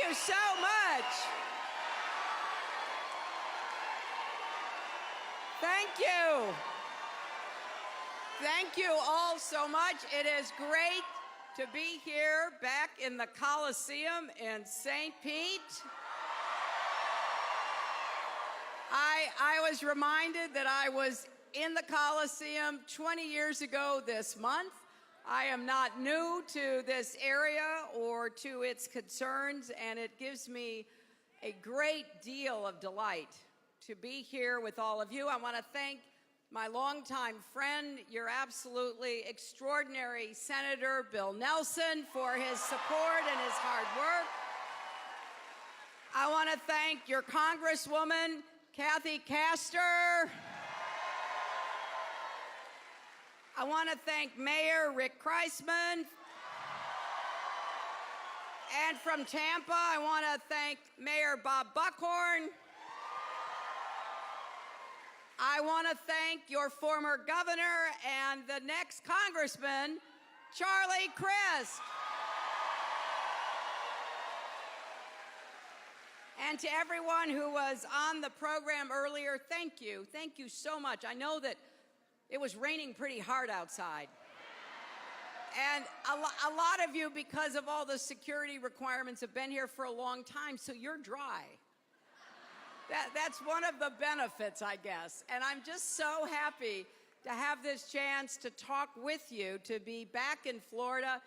you so much. Thank you. Thank you all so much. It is great to be here back in the Coliseum in St. Pete. I was reminded that I was in the Coliseum 20 years ago this month. I am not new to this area or to its concerns, and it gives me a great deal of delight to be here with all of you. I want to thank my longtime friend, your absolutely extraordinary Senator Bill Nelson, for his support and his hard work. I want to thank your Congresswoman, Kathy Castor. I want to thank Mayor Rick Kreisman. And from Tampa, I want to thank Mayor Bob Buckhorn. I want to thank your former governor and the next congressman, Charlie Crist. And to everyone who was on the program earlier, thank you. Thank you so much. I know that it was raining pretty hard outside. And a lot of you, because of all the security requirements, have been here for a long time, so you're dry. That's one of the benefits, I guess. And I'm just so happy to have this chance to talk with you, to be back in Florida,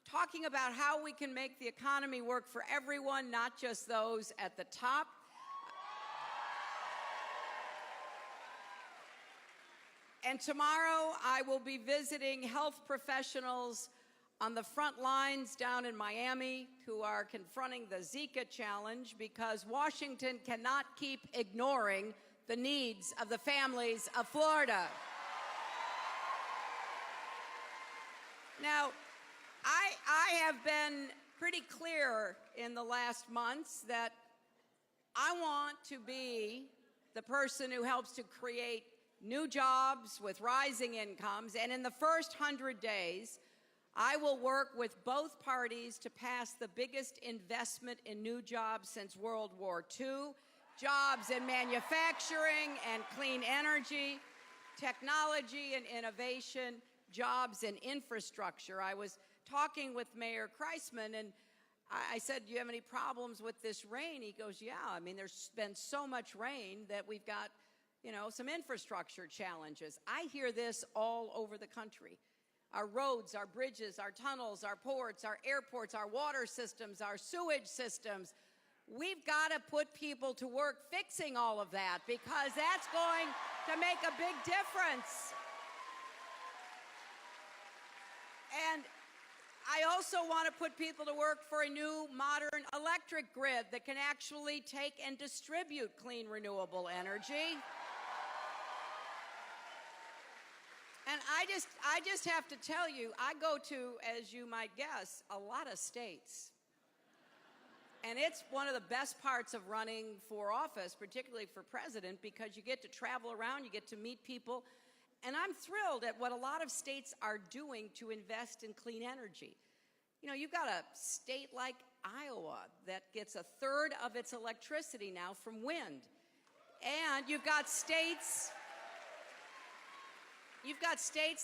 talking about how we can make the economy work for everyone, not just those at the top. And tomorrow, I will be visiting health professionals on the front lines down in Miami who are confronting the Zika challenge, because Washington cannot keep ignoring the needs of the families of Florida. Now, I have been pretty clear in the last months that I want to be the person who helps to create new jobs with rising incomes, and in the first 100 days, I will work with both parties to pass the biggest investment in new jobs since World War II, jobs in manufacturing and clean energy, technology and innovation, jobs in infrastructure. I was talking with Mayor Kreisman, and I said, do you have any problems with this rain? He goes, yeah, I mean, there's been so much rain that we've got, some infrastructure challenges. I hear this all over the country. Our roads, our bridges, our tunnels, our ports, our airports, our water systems, our sewage systems. We've got to put people to work fixing all of that, because that's going to make a big difference. And I also want to put people to work for a new modern electric grid that can actually take and distribute clean, renewable energy. And I just have to tell you, I go to, as you might guess, a lot of states. And it's one of the best parts of running for office, particularly for president, because you get to travel around, you get to meet people. And I'm thrilled at what a lot of states are doing to invest in clean energy. You've got a state like Iowa that gets a third of its electricity now from wind. And you've got states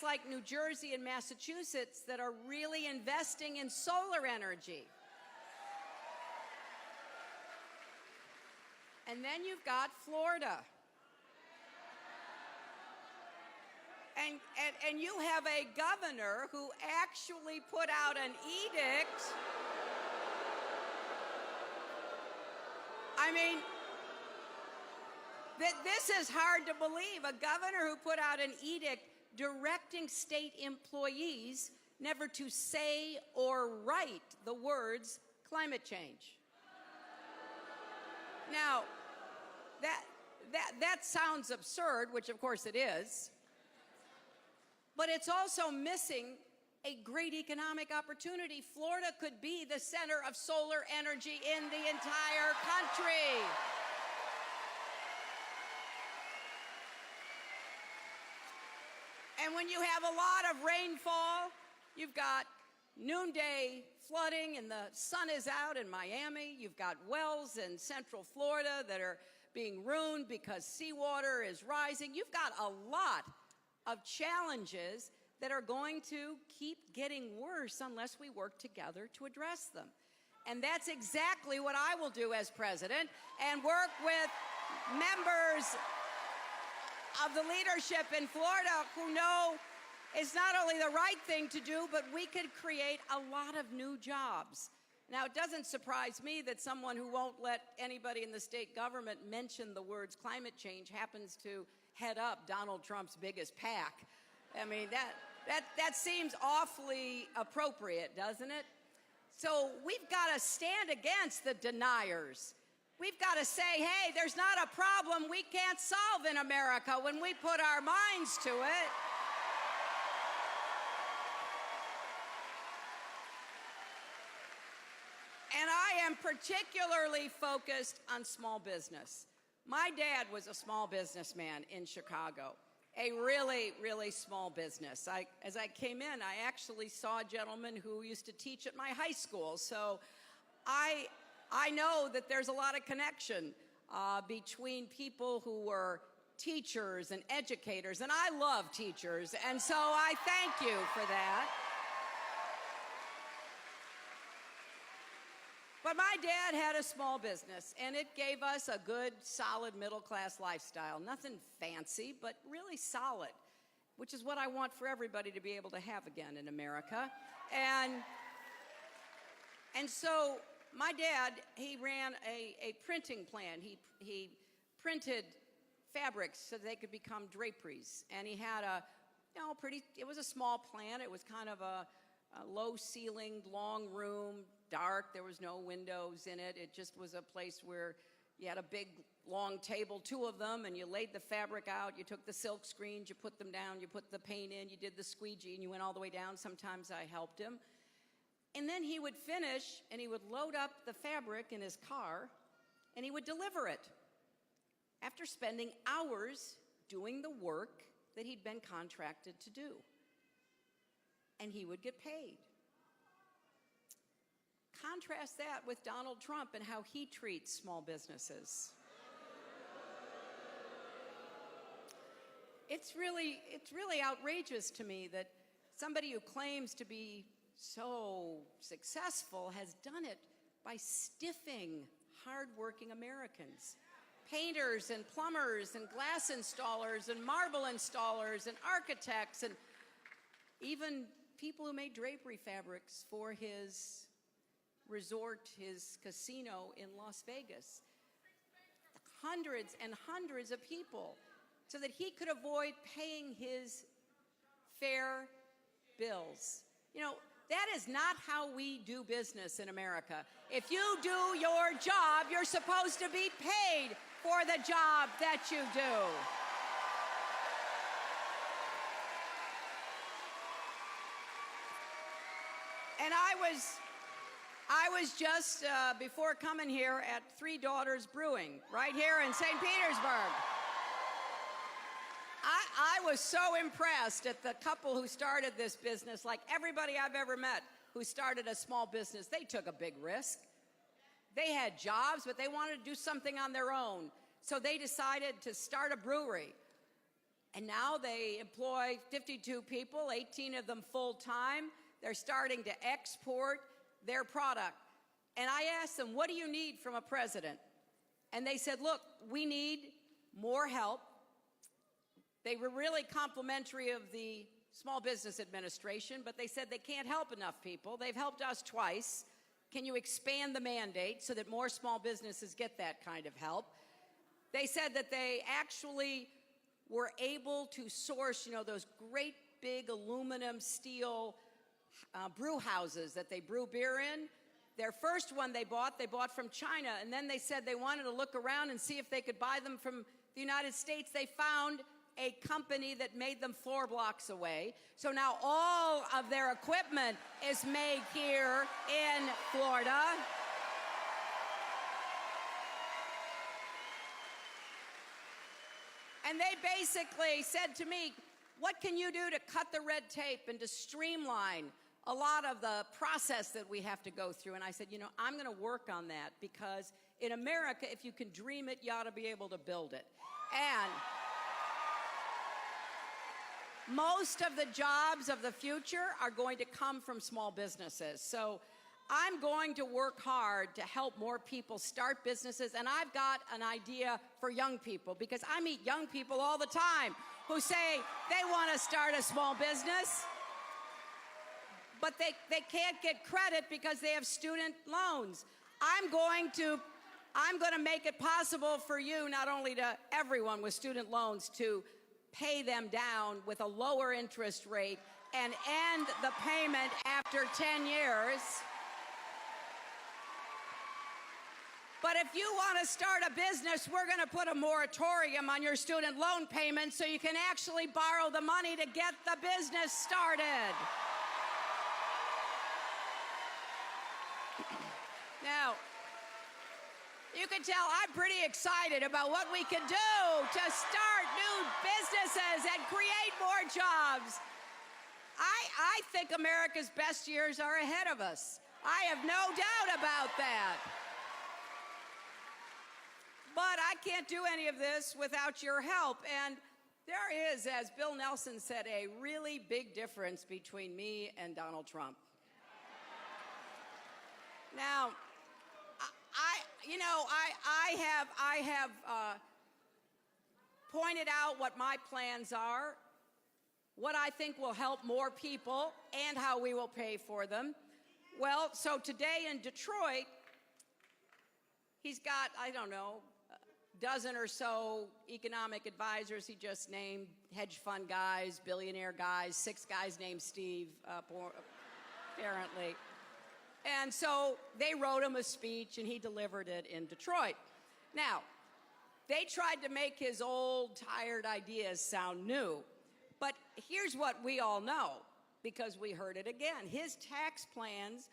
like New Jersey and Massachusetts that are really investing in solar energy. And then you've got Florida. And you have a governor who actually put out an edict. I mean, this is hard to believe. A governor who put out an edict directing state employees never to say or write the words climate change. Now, that sounds absurd, which of course it is. But it's also missing a great economic opportunity. Florida could be the center of solar energy in the entire country. And when you have a lot of rainfall, you've got noonday flooding and the sun is out in Miami. You've got wells in Central Florida that are being ruined because seawater is rising. You've got a lot of challenges that are going to keep getting worse unless we work together to address them. And that's exactly what I will do as president, and work with members of the leadership in Florida who know it's not only the right thing to do, but we could create a lot of new jobs. Now, it doesn't surprise me that someone who won't let anybody in the state government mention the words climate change happens to head up Donald Trump's biggest PAC. I mean, that seems awfully appropriate, doesn't it? So we've got to stand against the deniers. We've got to say, hey, there's not a problem we can't solve in America when we put our minds to it. And I am particularly focused on small business. My dad was a small businessman in Chicago, a really, really small business. As I came in, I actually saw a gentleman who used to teach at my high school. So I know that there's a lot of connection between people who were teachers and educators, and I love teachers, and so I thank you for that. But my dad had a small business, and it gave us a good, solid, middle-class lifestyle. Nothing fancy, but really solid, which is what I want for everybody to be able to have again in America. And so my dad, he ran a printing plant. He printed fabrics so they could become draperies. And he had it was a small plant. It was kind of a low-ceilinged, long room, dark. There was no windows in it. It just was a place where you had a big, long table, two of them, and you laid the fabric out. You took the silk screens, you put them down, you put the paint in, you did the squeegee, and you went all the way down. Sometimes I helped him. And then he would finish, and he would load up the fabric in his car, and he would deliver it after spending hours doing the work that he'd been contracted to do. And he would get paid. Contrast that with Donald Trump and how he treats small businesses. It's really outrageous to me that somebody who claims to be so successful has done it by stiffing hardworking Americans. Painters and plumbers and glass installers and marble installers and architects and even people who made drapery fabrics for his resort, his casino in Las Vegas. Hundreds and hundreds of people so that he could avoid paying his fair bills. You know, that is not how we do business in America. If you do your job, you're supposed to be paid for the job that you do. And I was just, before coming here, at Three Daughters Brewing, right here in St. Petersburg. I was so impressed at the couple who started this business. Like everybody I've ever met who started a small business, they took a big risk. They had jobs, but they wanted to do something on their own. So they decided to start a brewery. And now they employ 52 people, 18 of them full-time. They're starting to export their product. And I asked them, what do you need from a president? And they said, look, we need more help. They were really complimentary of the Small Business Administration, but they said they can't help enough people. They've helped us twice. Can you expand the mandate so that more small businesses get that kind of help? They said that they actually were able to source, those great big aluminum steel brew houses that they brew beer in. Their first one they bought from China, and then they said they wanted to look around and see if they could buy them from the United States. They found a company that made them floor blocks away. So now all of their equipment is made here in Florida. And they basically said to me, what can you do to cut the red tape and to streamline a lot of the process that we have to go through. And I said, you know, I'm going to work on that, because in America, if you can dream it, you ought to be able to build it. And most of the jobs of the future are going to come from small businesses. So I'm going to work hard to help more people start businesses. And I've got an idea for young people, because I meet young people all the time who say they want to start a small business, but they can't get credit because they have student loans. I'm going to make it possible for you, not only to everyone with student loans, to pay them down with a lower interest rate and end the payment after 10 years. But if you want to start a business, we're going to put a moratorium on your student loan payments so you can actually borrow the money to get the business started. Now, you can tell I'm pretty excited about what we can do to start new businesses and create more jobs. I think America's best years are ahead of us. I have no doubt about that. But I can't do any of this without your help. And there is, as Bill Nelson said, a really big difference between me and Donald Trump. Now, I have pointed out what my plans are, what I think will help more people, and how we will pay for them. Well, so today in Detroit, he's got, I don't know, a dozen or so economic advisors he just named, hedge fund guys, billionaire guys, 6 guys named Steve, apparently. And so they wrote him a speech, and he delivered it in Detroit. Now, they tried to make his old, tired ideas sound new. But here's what we all know, because we heard it again. His tax plans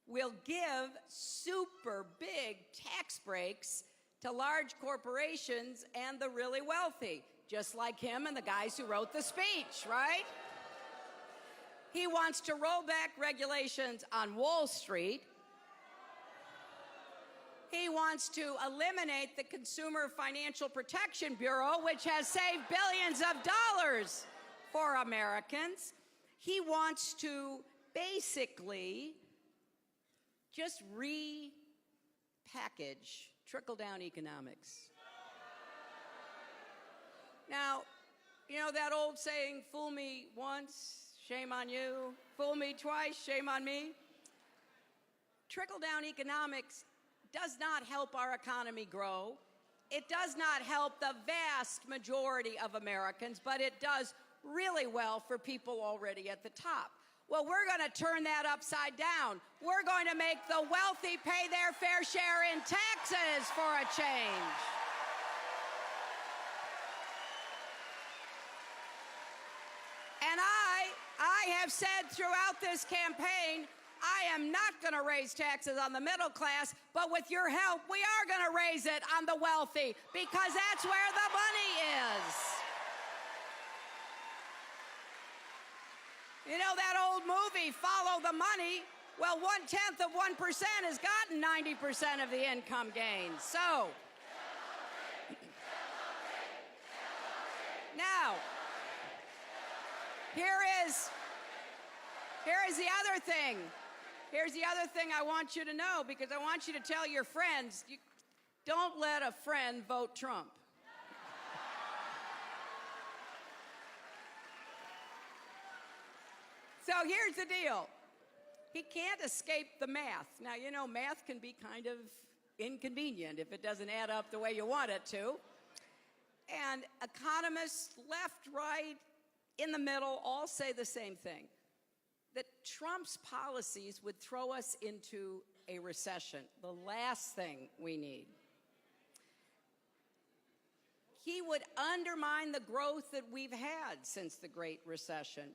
will give super big tax breaks to large corporations and the really wealthy, just like him and the guys who wrote the speech, right? He wants to roll back regulations on Wall Street. He wants to eliminate the Consumer Financial Protection Bureau, which has saved billions of dollars for Americans. He wants to basically just repackage trickle-down economics. Now, you know that old saying, fool me once, shame on you. Fool me twice, shame on me. Trickle-down economics does not help our economy grow. It does not help the vast majority of Americans, but it does really well for people already at the top. Well, we're going to turn that upside down. We're going to make the wealthy pay their fair share in taxes for a change. And I have said throughout this campaign, I am not going to raise taxes on the middle class, but with your help, we are going to raise it on the wealthy, because that's where the money is. You know that old movie, Follow the Money? Well, 1/10 of 1% has gotten 90% of the income gains. So, now, here is the other thing. Here's the other thing I want you to know, because I want you to tell your friends, don't let a friend vote Trump. So here's the deal. He can't escape the math. Now, you know, math can be kind of inconvenient if it doesn't add up the way you want it to. And economists, left, right, in the middle, all say the same thing, that Trump's policies would throw us into a recession, the last thing we need. He would undermine the growth that we've had since the Great Recession.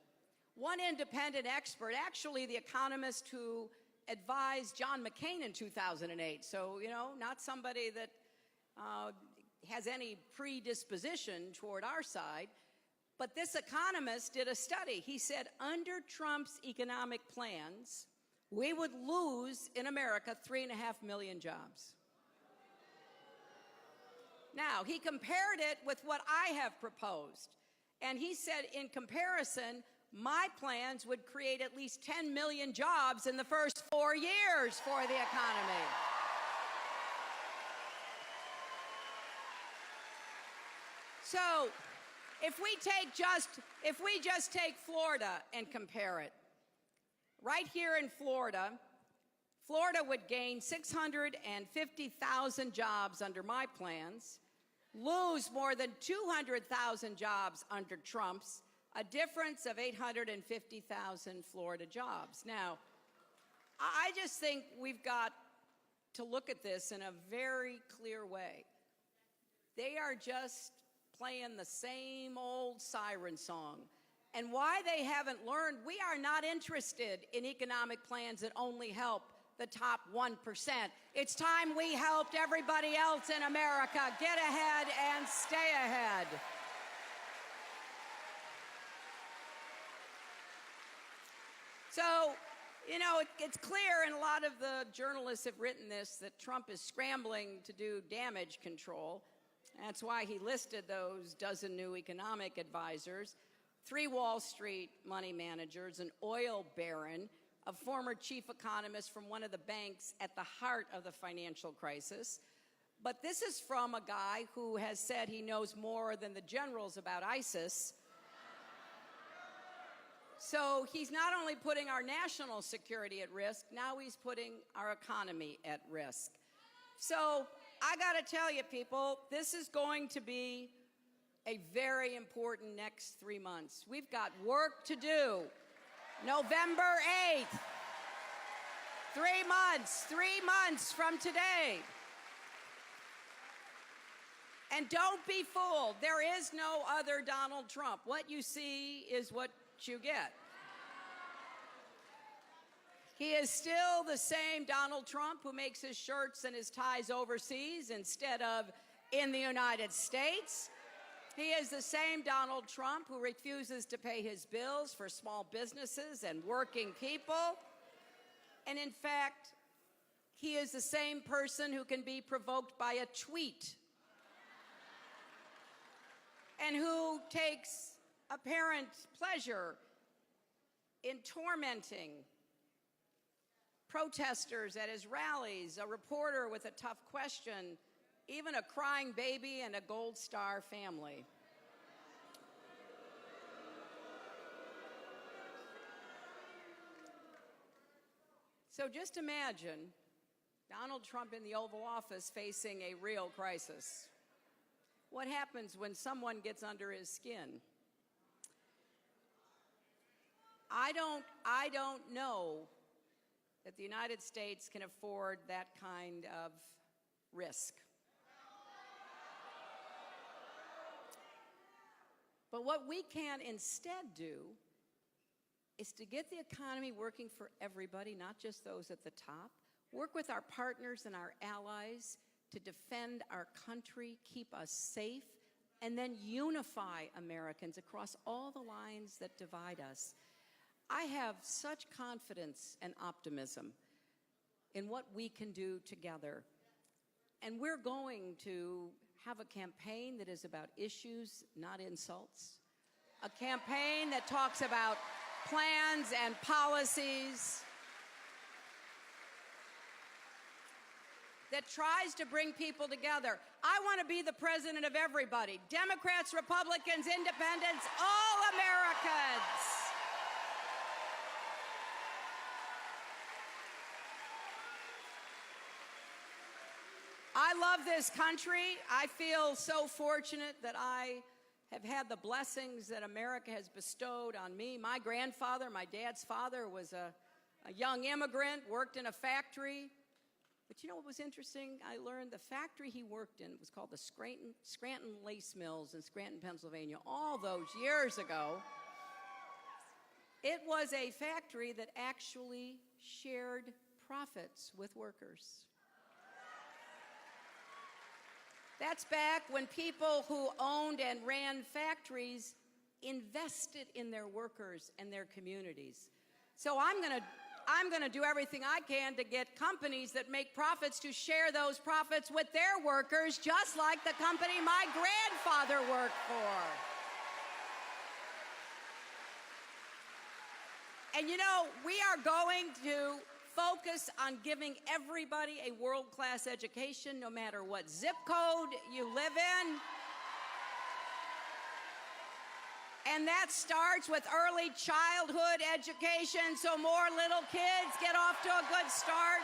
One independent expert, actually the economist who advised John McCain in 2008, so, you know, not somebody that has any predisposition toward our side, But this economist did a study. He said under Trump's economic plans, we would lose in America 3.5 million jobs. Now, he compared it with what I have proposed. And he said, in comparison, my plans would create at least 10 million jobs in the first 4 years for the economy. So, if we just take Florida and compare it, right here in Florida, Florida would gain 650,000 jobs under my plans, lose more than 200,000 jobs under Trump's, a difference of 850,000 Florida jobs. Now, I just think we've got to look at this in a very clear way. They are just playing the same old siren song. And why they haven't learned, we are not interested in economic plans that only help the top 1%. It's time we helped everybody else in America get ahead and stay ahead. So, you know, it's clear, and a lot of the journalists have written this, that Trump is scrambling to do damage control. That's why he listed those dozen new economic advisors, 3 Wall Street money managers, an oil baron, a former chief economist from one of the banks at the heart of the financial crisis. But this is from a guy who has said he knows more than the generals about ISIS. So he's not only putting our national security at risk, now he's putting our economy at risk. So I got to tell you, people, this is going to be a very important next 3 months. We've got work to do. November 8th, 3 months from today. And don't be fooled. There is no other Donald Trump. What you see is what you get. He is still the same Donald Trump who makes his shirts and his ties overseas instead of in the United States. He is the same Donald Trump who refuses to pay his bills for small businesses and working people. And in fact, he is the same person who can be provoked by a tweet and who takes apparent pleasure in tormenting protesters at his rallies, a reporter with a tough question, even a crying baby and a Gold Star family. So just imagine Donald Trump in the Oval Office facing a real crisis. What happens when someone gets under his skin? I don't know that the United States can afford that kind of risk. But what we can instead do is to get the economy working for everybody, not just those at the top. Work with our partners and our allies to defend our country, keep us safe, and then unify Americans across all the lines that divide us. I have such confidence and optimism in what we can do together. And we're going to have a campaign that is about issues, not insults. A campaign that talks about plans and policies, that tries to bring people together. I want to be the president of everybody. Democrats, Republicans, independents, all Americans. I love this country. I feel so fortunate that I have had the blessings that America has bestowed on me. My grandfather, my dad's father, was a young immigrant, worked in a factory. But you know what was interesting? I learned the factory he worked in was called the Scranton Lace Mills in Scranton, Pennsylvania, all those years ago. It was a factory that actually shared profits with workers. That's back when people who owned and ran factories invested in their workers and their communities. So I'm going to do everything I can to get companies that make profits to share those profits with their workers, just like the company my grandfather worked for. And you know, we are going to focus on giving everybody a world-class education, no matter what zip code you live in. And that starts with early childhood education, so more little kids get off to a good start.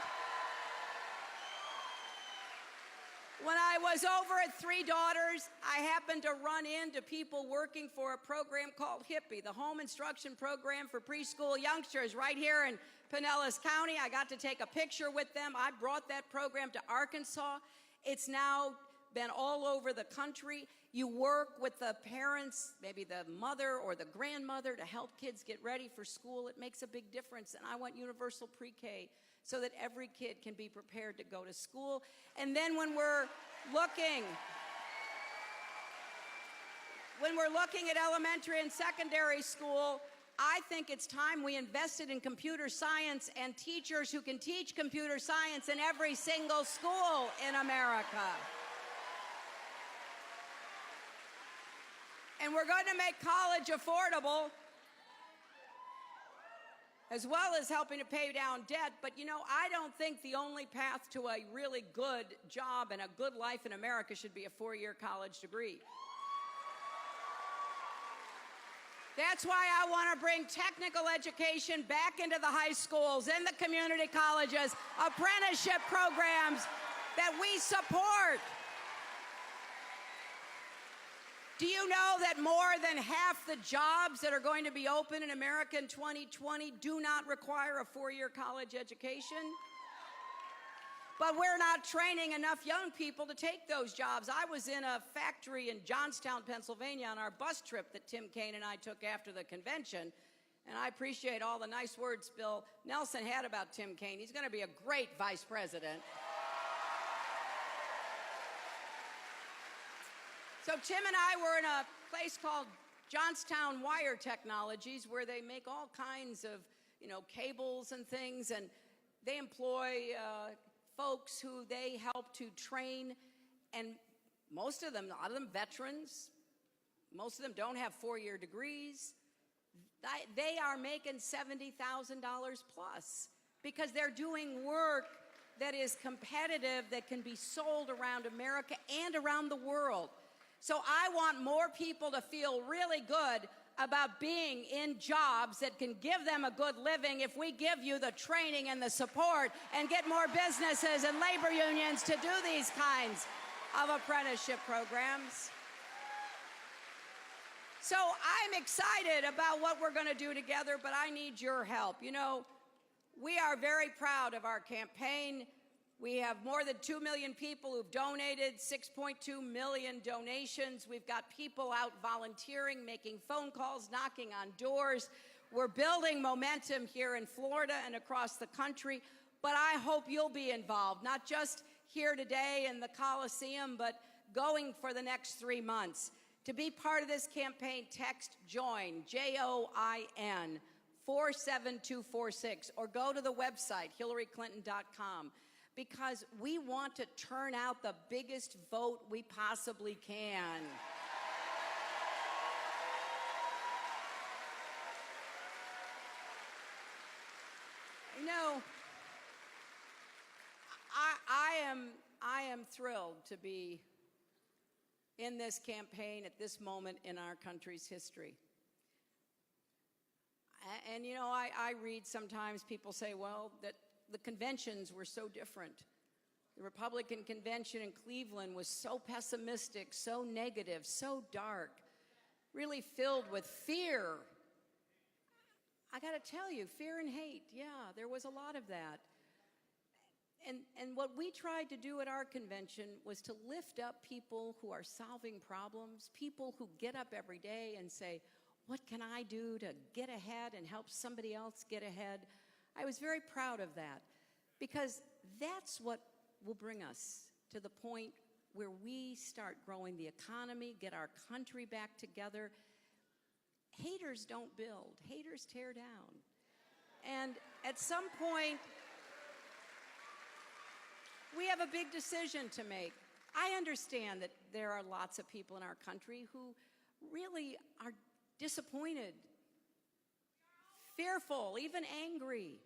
When I was over at Three Daughters, I happened to run into people working for a program called HIPPY, the Home Instruction Program for Preschool Youngsters, right here in Pinellas County. I got to take a picture with them. I brought that program to Arkansas. It's now been all over the country. You work with the parents, maybe the mother or the grandmother, to help kids get ready for school. It makes a big difference. And I want universal pre-K so that every kid can be prepared to go to school. And then when we're looking at elementary and secondary school, I think it's time we invested in computer science and teachers who can teach computer science in every single school in America. And we're going to make college affordable, as well as helping to pay down debt. But you know, I don't think the only path to a really good job and a good life in America should be a 4-year college degree. That's why I want to bring technical education back into the high schools and the community colleges, apprenticeship programs that we support. Do you know that more than half the jobs that are going to be open in America in 2020 do not require a 4-year college education? But we're not training enough young people to take those jobs. I was in a factory in Johnstown, Pennsylvania on our bus trip that Tim Kaine and I took after the convention. And I appreciate all the nice words Bill Nelson had about Tim Kaine. He's going to be a great vice president. So Tim and I were in a place called Johnstown Wire Technologies, where they make all kinds of, cables and things, and they employ folks who they help to train, and most of them, a lot of them veterans, most of them don't have 4-year degrees. They are making $70,000 plus because they're doing work that is competitive, that can be sold around America and around the world. So I want more people to feel really good about being in jobs that can give them a good living if we give you the training and the support and get more businesses and labor unions to do these kinds of apprenticeship programs. So I'm excited about what we're going to do together, but I need your help. We are very proud of our campaign. We have more than 2 million people who've donated, 6.2 million donations. We've got people out volunteering, making phone calls, knocking on doors. We're building momentum here in Florida and across the country, but I hope you'll be involved, not just here today in the Coliseum, but going for the next 3 months. To be part of this campaign, text JOIN, J-O-I-N, 47246, or go to the website, HillaryClinton.com. Because we want to turn out the biggest vote we possibly can. I am thrilled to be in this campaign at this moment in our country's history. And I read sometimes people say, well, that the conventions were so different. The Republican convention in Cleveland was so pessimistic, so negative, so dark, really filled with fear. I got to tell you, fear and hate, yeah, there was a lot of that. And what we tried to do at our convention was to lift up people who are solving problems, people who get up every day and say, what can I do to get ahead and help somebody else get ahead? I was very proud of that, because that's what will bring us to the point where we start growing the economy, get our country back together. haters don't build, haters tear down. And at some point, we have a big decision to make. I understand that there are lots of people in our country who really are disappointed, fearful, even angry.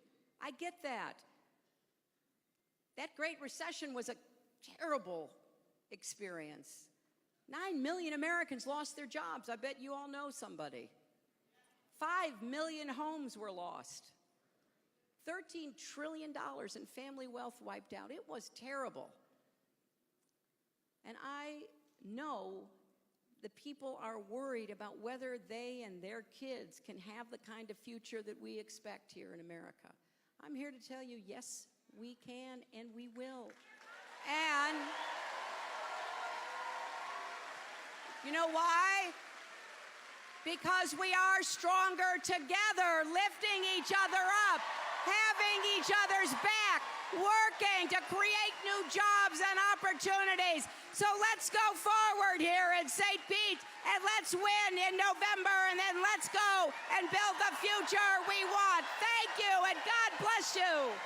I get that. That Great Recession was a terrible experience. 9 million Americans lost their jobs. I bet you all know somebody. 5 million homes were lost. $13 trillion in family wealth wiped out. It was terrible. And I know the people are worried about whether they and their kids can have the kind of future that we expect here in America. I'm here to tell you, yes, we can and we will. And you know why? Because we are stronger together, lifting each other up, having each other's back, working to create new jobs and opportunities. So let's go forward here in St. Pete, and let's win in November, and then let's go and build the future we want. Thank you, and God bless you.